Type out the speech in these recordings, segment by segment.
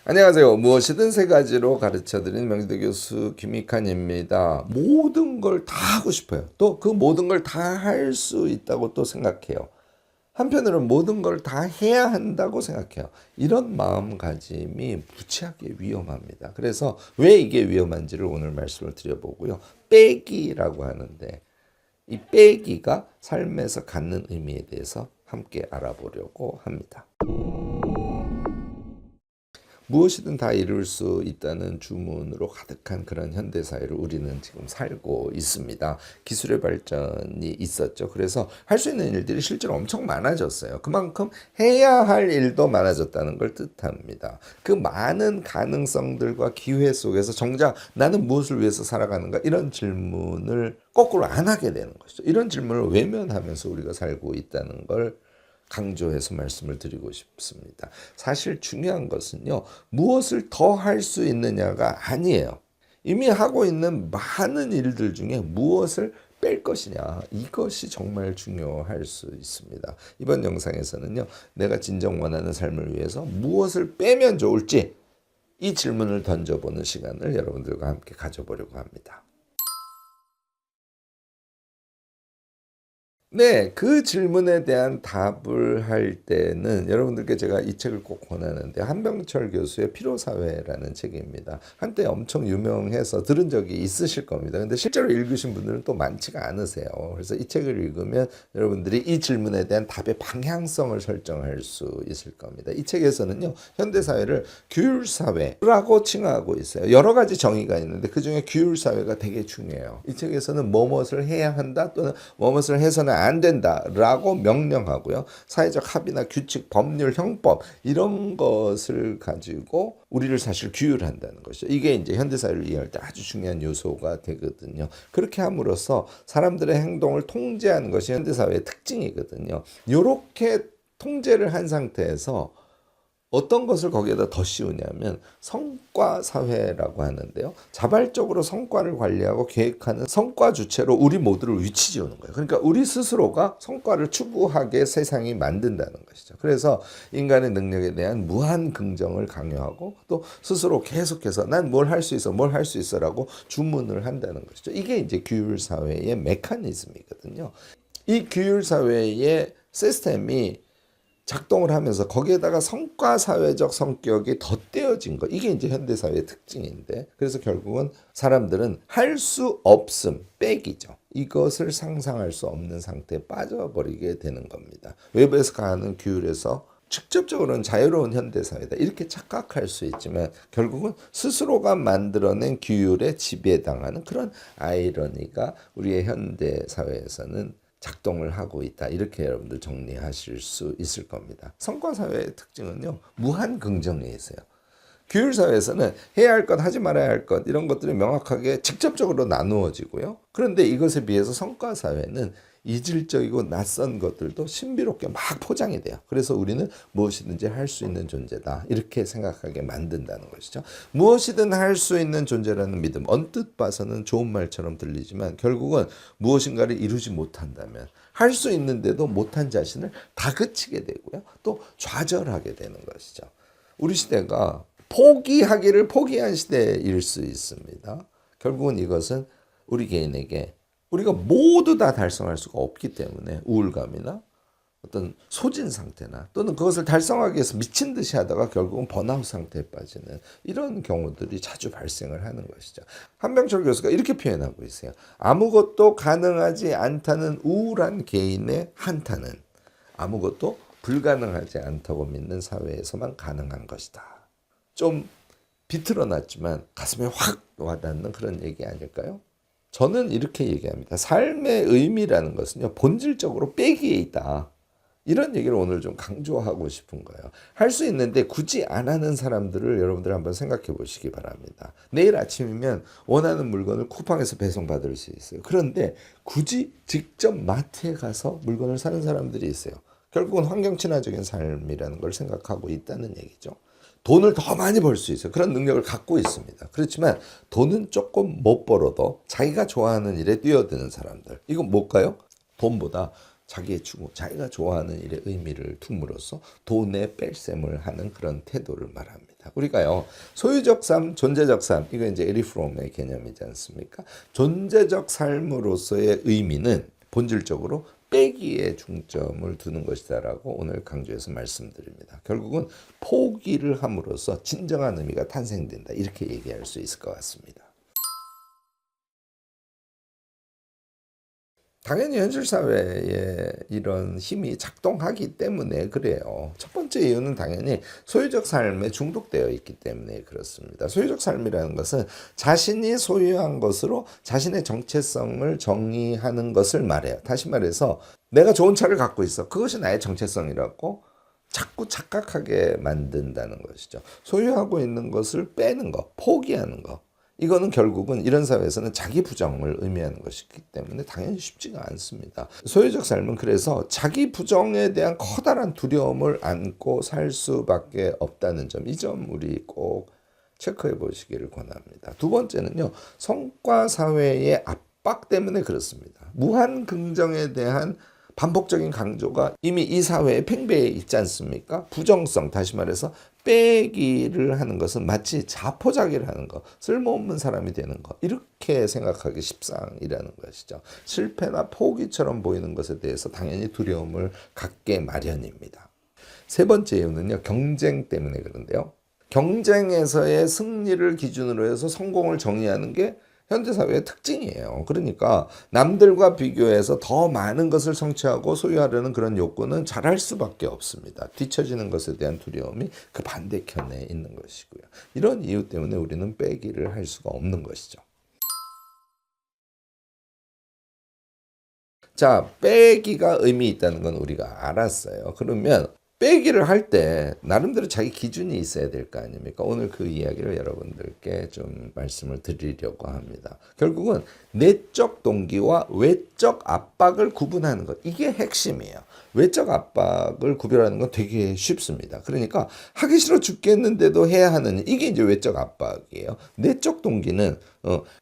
안녕하세요. 무엇이든 세 가지로 가르쳐드리는 명지대 교수 김익환입니다. 모든 걸 다 하고 싶어요. 또 그 모든 걸 다 할 수 있다고 또 생각해요. 한편으로는 모든 걸 다 해야 한다고 생각해요. 이런 마음가짐이 무지하게 위험합니다. 그래서 왜 이게 위험한지를 오늘 말씀을 드려보고요. 빼기라고 하는데 이 빼기가 삶에서 갖는 의미에 대해서 함께 알아보려고 합니다. 무엇이든 다 이룰 수 있다는 주문으로 가득한 그런 현대사회를 우리는 지금 살고 있습니다. 기술의 발전이 있었죠. 그래서 할 수 있는 일들이 실제로 엄청 많아졌어요. 그만큼 해야 할 일도 많아졌다는 걸 뜻합니다. 그 많은 가능성들과 기회 속에서 정작 나는 무엇을 위해서 살아가는가 이런 질문을 거꾸로 안 하게 되는 것이죠. 이런 질문을 외면하면서 우리가 살고 있다는 걸 강조해서 말씀을 드리고 싶습니다. 사실 중요한 것은요, 무엇을 더 할 수 있느냐가 아니에요. 이미 하고 있는 많은 일들 중에 무엇을 뺄 것이냐, 이것이 정말 중요할 수 있습니다. 이번 영상에서는요, 내가 진정 원하는 삶을 위해서 무엇을 빼면 좋을지 이 질문을 던져보는 시간을 여러분들과 함께 가져보려고 합니다. 네, 그 질문에 대한 답을 할 때는 여러분들께 제가 이 책을 꼭 권하는데 한병철 교수의 피로사회라는 책입니다. 한때 엄청 유명해서 들은 적이 있으실 겁니다. 근데 실제로 읽으신 분들은 또 많지가 않으세요. 그래서 이 책을 읽으면 여러분들이 이 질문에 대한 답의 방향성을 설정할 수 있을 겁니다. 이 책에서는요, 현대사회를 규율사회라고 칭하고 있어요. 여러 가지 정의가 있는데 그 중에 규율사회가 되게 중요해요. 이 책에서는 뭐뭇을 해야 한다 또는 뭐뭇을 해서는 안 된다라고 명령하고요. 사회적 합의나 규칙, 법률, 형법 이런 것을 가지고 우리를 사실 규율한다는 것이죠. 이게 이제 현대사회를 이해할 때 아주 중요한 요소가 되거든요. 그렇게 함으로써 사람들의 행동을 통제하는 것이 현대사회의 특징이거든요. 이렇게 통제를 한 상태에서 어떤 것을 거기에다 더 씌우냐면 성과 사회라고 하는데요. 자발적으로 성과를 관리하고 계획하는 성과 주체로 우리 모두를 위치 지우는 거예요. 그러니까 우리 스스로가 성과를 추구하게 세상이 만든다는 것이죠. 그래서 인간의 능력에 대한 무한 긍정을 강요하고 또 스스로 계속해서 난 뭘 할 수 있어, 뭘 할 수 있어라고 주문을 한다는 것이죠. 이게 이제 규율 사회의 메커니즘이거든요. 이 규율 사회의 시스템이 작동을 하면서 거기에다가 성과 사회적 성격이 덧대어진 거 이게 이제 현대 사회의 특징인데 그래서 결국은 사람들은 할 수 없음 빼기죠. 이것을 상상할 수 없는 상태에 빠져버리게 되는 겁니다. 외부에서 가하는 규율에서 직접적으로는 자유로운 현대사회다 이렇게 착각할 수 있지만 결국은 스스로가 만들어낸 규율에 지배당하는 그런 아이러니가 우리의 현대사회에서는 작동을 하고 있다. 이렇게 여러분들 정리하실 수 있을 겁니다. 성과사회의 특징은요. 무한 긍정에 있어요. 규율사회에서는 해야 할 것, 하지 말아야 할 것 이런 것들이 명확하게 직접적으로 나누어지고요. 그런데 이것에 비해서 성과사회는 이질적이고 낯선 것들도 신비롭게 막 포장이 돼요. 그래서 우리는 무엇이든지 할 수 있는 존재다. 이렇게 생각하게 만든다는 것이죠. 무엇이든 할 수 있는 존재라는 믿음. 언뜻 봐서는 좋은 말처럼 들리지만 결국은 무엇인가를 이루지 못한다면 할 수 있는데도 못한 자신을 다그치게 되고요. 또 좌절하게 되는 것이죠. 우리 시대가 포기하기를 포기한 시대일 수 있습니다. 결국은 이것은 우리 개인에게 우리가 모두 다 달성할 수가 없기 때문에 우울감이나 어떤 소진 상태나 또는 그것을 달성하기 위해서 미친 듯이 하다가 결국은 번아웃 상태에 빠지는 이런 경우들이 자주 발생을 하는 것이죠. 한병철 교수가 이렇게 표현하고 있어요. 아무것도 가능하지 않다는 우울한 개인의 한탄은 아무것도 불가능하지 않다고 믿는 사회에서만 가능한 것이다. 좀 비틀어놨지만 가슴에 확 와닿는 그런 얘기 아닐까요? 저는 이렇게 얘기합니다. 삶의 의미라는 것은요, 본질적으로 빼기에 있다. 이런 얘기를 오늘 좀 강조하고 싶은 거예요. 할 수 있는데 굳이 안 하는 사람들을 여러분들 한번 생각해 보시기 바랍니다. 내일 아침이면 원하는 물건을 쿠팡에서 배송받을 수 있어요. 그런데 굳이 직접 마트에 가서 물건을 사는 사람들이 있어요. 결국은 환경 친화적인 삶이라는 걸 생각하고 있다는 얘기죠. 돈을 더 많이 벌 수 있어요. 그런 능력을 갖고 있습니다. 그렇지만 돈은 조금 못 벌어도 자기가 좋아하는 일에 뛰어드는 사람들. 이건 뭘까요? 돈보다 자기의 추구, 자기가 좋아하는 일에 의미를 둠으로써 돈에 뺄셈을 하는 그런 태도를 말합니다. 우리가요, 소유적 삶, 존재적 삶, 이거 이제 에리 프롬의 개념이지 않습니까? 존재적 삶으로서의 의미는 본질적으로 빼기에 중점을 두는 것이다라고 오늘 강조해서 말씀드립니다. 결국은 포기를 함으로써 진정한 의미가 탄생된다, 이렇게 얘기할 수 있을 것 같습니다. 당연히 현실 사회에 이런 힘이 작동하기 때문에 그래요. 첫 번째 이유는 당연히 소유적 삶에 중독되어 있기 때문에 그렇습니다. 소유적 삶이라는 것은 자신이 소유한 것으로 자신의 정체성을 정의하는 것을 말해요. 다시 말해서 내가 좋은 차를 갖고 있어, 그것이 나의 정체성이라고 자꾸 착각하게 만든다는 것이죠. 소유하고 있는 것을 빼는 것, 포기하는 것, 이거는 결국은 이런 사회에서는 자기 부정을 의미하는 것이기 때문에 당연히 쉽지가 않습니다. 소유적 삶은 그래서 자기 부정에 대한 커다란 두려움을 안고 살 수밖에 없다는 점, 이 점 우리 꼭 체크해 보시기를 권합니다. 두 번째는요, 성과 사회의 압박 때문에 그렇습니다. 무한 긍정에 대한 반복적인 강조가 이미 이 사회에 팽배해 있지 않습니까? 부정성, 다시 말해서 빼기를 하는 것은 마치 자포자기를 하는 것, 쓸모없는 사람이 되는 것, 이렇게 생각하기 십상이라는 것이죠. 실패나 포기처럼 보이는 것에 대해서 당연히 두려움을 갖게 마련입니다. 세 번째 이유는요, 경쟁 때문에 그런데요. 경쟁에서의 승리를 기준으로 해서 성공을 정의하는 게 현대사회의 특징이에요. 그러니까 남들과 비교해서 더 많은 것을 성취하고 소유하려는 그런 욕구는 잘할 수밖에 없습니다. 뒤처지는 것에 대한 두려움이 그 반대편에 있는 것이고요. 이런 이유 때문에 우리는 빼기를 할 수가 없는 것이죠. 자, 빼기가 의미 있다는 건 우리가 알았어요. 그러면 빼기를 할 때 나름대로 자기 기준이 있어야 될 거 아닙니까? 오늘 그 이야기를 여러분들께 좀 말씀을 드리려고 합니다. 결국은 내적 동기와 외적 압박을 구분하는 것, 이게 핵심이에요. 외적 압박을 구별하는 건 되게 쉽습니다. 그러니까 하기 싫어 죽겠는데도 해야 하는, 이게 이제 외적 압박이에요. 내적 동기는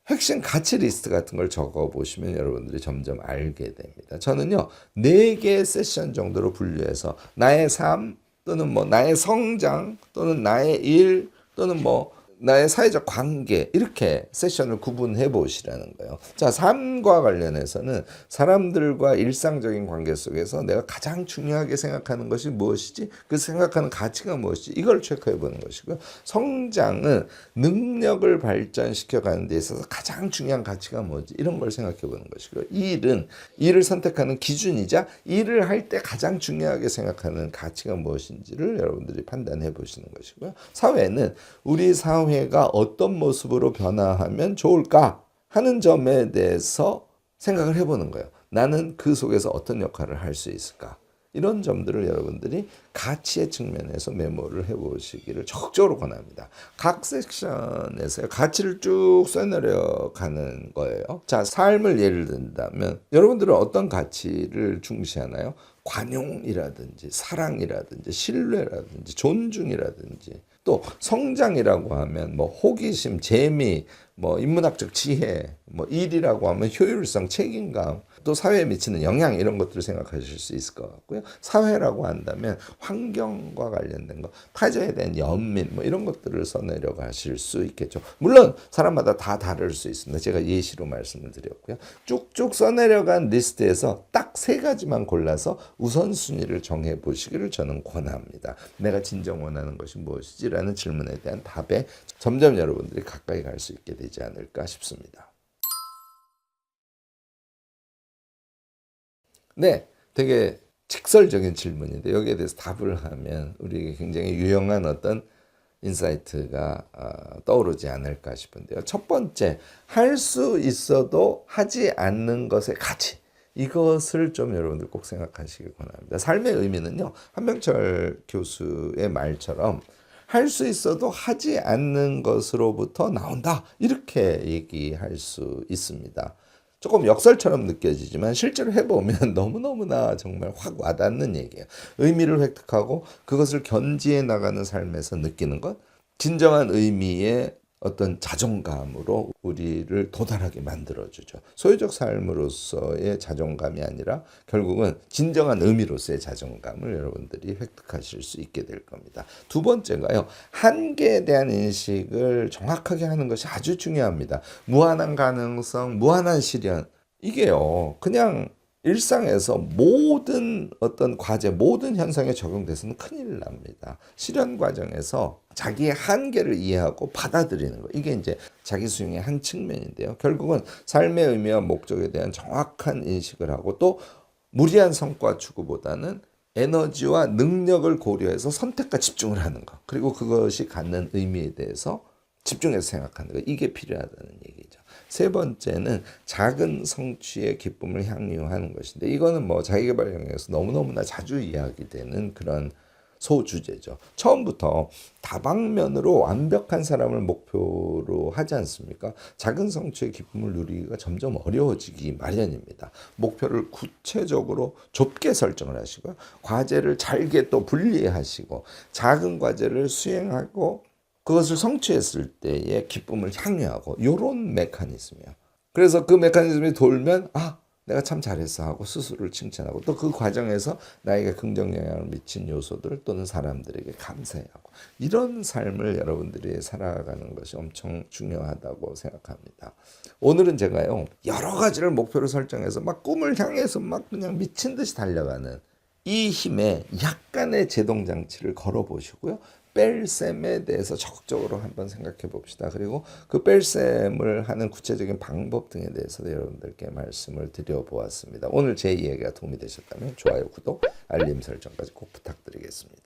핵심 가치 리스트 같은 걸 적어 보시면 여러분들이 점점 알게 됩니다. 저는요, 4개 세션 정도로 분류해서 나의 삶, 또는 뭐 나의 성장, 또는 나의 일, 또는 뭐 나의 사회적 관계, 이렇게 세션을 구분해 보시라는 거예요. 자, 삶과 관련해서는 사람들과 일상적인 관계 속에서 내가 가장 중요하게 생각하는 것이 무엇이지? 그 생각하는 가치가 무엇이지? 이걸 체크해 보는 것이고요. 성장은 능력을 발전시켜 가는 데 있어서 가장 중요한 가치가 뭐지? 이런 걸 생각해 보는 것이고요. 일은 일을 선택하는 기준이자 일을 할 때 가장 중요하게 생각하는 가치가 무엇인지를 여러분들이 판단해 보시는 것이고요. 사회는 우리 사회가 어떤 모습으로 변화하면 좋을까 하는 점에 대해서 생각을 해보는 거예요. 나는 그 속에서 어떤 역할을 할 수 있을까? 이런 점들을 여러분들이 가치의 측면에서 메모를 해보시기를 적극적으로 권합니다. 각 섹션에서 가치를 쭉 써내려가는 거예요. 자, 삶을 예를 든다면 여러분들은 어떤 가치를 중시하나요? 관용이라든지 사랑이라든지 신뢰라든지 존중이라든지, 또 성장이라고 하면 뭐 호기심, 재미, 뭐 인문학적 지혜, 뭐 일이라고 하면 효율성, 책임감, 또 사회에 미치는 영향, 이런 것들을 생각하실 수 있을 것 같고요. 사회라고 한다면 환경과 관련된 것, 타자에 대한 연민, 뭐 이런 것들을 써내려 가실 수 있겠죠. 물론 사람마다 다 다를 수 있습니다. 제가 예시로 말씀을 드렸고요. 쭉쭉 써내려간 리스트에서 딱 3가지만 골라서 우선순위를 정해 보시기를 저는 권합니다. 내가 진정 원하는 것이 무엇이지라는 질문에 대한 답에 점점 여러분들이 가까이 갈 수 있게 되지 않을까 싶습니다. 네, 되게 직설적인 질문인데 여기에 대해서 답을 하면 우리에게 굉장히 유용한 어떤 인사이트가 떠오르지 않을까 싶은데요. 첫 번째, 할 수 있어도 하지 않는 것의 가치. 이것을 좀 여러분들 꼭 생각하시길 권합니다. 삶의 의미는요, 한명철 교수의 말처럼 할 수 있어도 하지 않는 것으로부터 나온다, 이렇게 얘기할 수 있습니다. 조금 역설처럼 느껴지지만 실제로 해보면 너무너무나 정말 확 와닿는 얘기예요. 의미를 획득하고 그것을 견지해 나가는 삶에서 느끼는 것, 진정한 의미의 어떤 자존감으로 우리를 도달하게 만들어주죠. 소유적 삶으로서의 자존감이 아니라 결국은 진정한 의미로서의 자존감을 여러분들이 획득하실 수 있게 될 겁니다. 두 번째가요. 한계에 대한 인식을 정확하게 하는 것이 아주 중요합니다. 무한한 가능성, 무한한 실현. 이게요. 그냥 일상에서 모든 어떤 과제, 모든 현상에 적용돼서는 큰일 납니다. 실현 과정에서 자기의 한계를 이해하고 받아들이는 거. 이게 이제 자기 수용의 한 측면인데요. 결국은 삶의 의미와 목적에 대한 정확한 인식을 하고 또 무리한 성과 추구보다는 에너지와 능력을 고려해서 선택과 집중을 하는 거. 그리고 그것이 갖는 의미에 대해서 집중해서 생각하는 거. 이게 필요하다는 얘기죠. 세 번째는 작은 성취의 기쁨을 향유하는 것인데 이거는 뭐 자기계발 영역에서 너무너무나 자주 이야기되는 그런 소주제죠. 처음부터 다방면으로 완벽한 사람을 목표로 하지 않습니까? 작은 성취의 기쁨을 누리기가 점점 어려워지기 마련입니다. 목표를 구체적으로 좁게 설정을 하시고요. 과제를 잘게 또 분리하시고 작은 과제를 수행하고 그것을 성취했을 때의 기쁨을 향유하고 이런 메커니즘이에요. 그래서 그 메커니즘이 돌면 내가 참 잘했어 하고 스스로를 칭찬하고 또 그 과정에서 나에게 긍정 영향을 미친 요소들 또는 사람들에게 감사해하고 이런 삶을 여러분들이 살아가는 것이 엄청 중요하다고 생각합니다. 오늘은 제가요 여러 가지를 목표로 설정해서 막 꿈을 향해서 막 그냥 미친 듯이 달려가는 이 힘에 약간의 제동 장치를 걸어 보시고요. 뺄셈에 대해서 적극적으로 한번 생각해 봅시다. 그리고 그 뺄셈을 하는 구체적인 방법 등에 대해서도 여러분들께 말씀을 드려보았습니다. 오늘 제 이야기가 도움이 되셨다면 좋아요, 구독, 알림 설정까지 꼭 부탁드리겠습니다.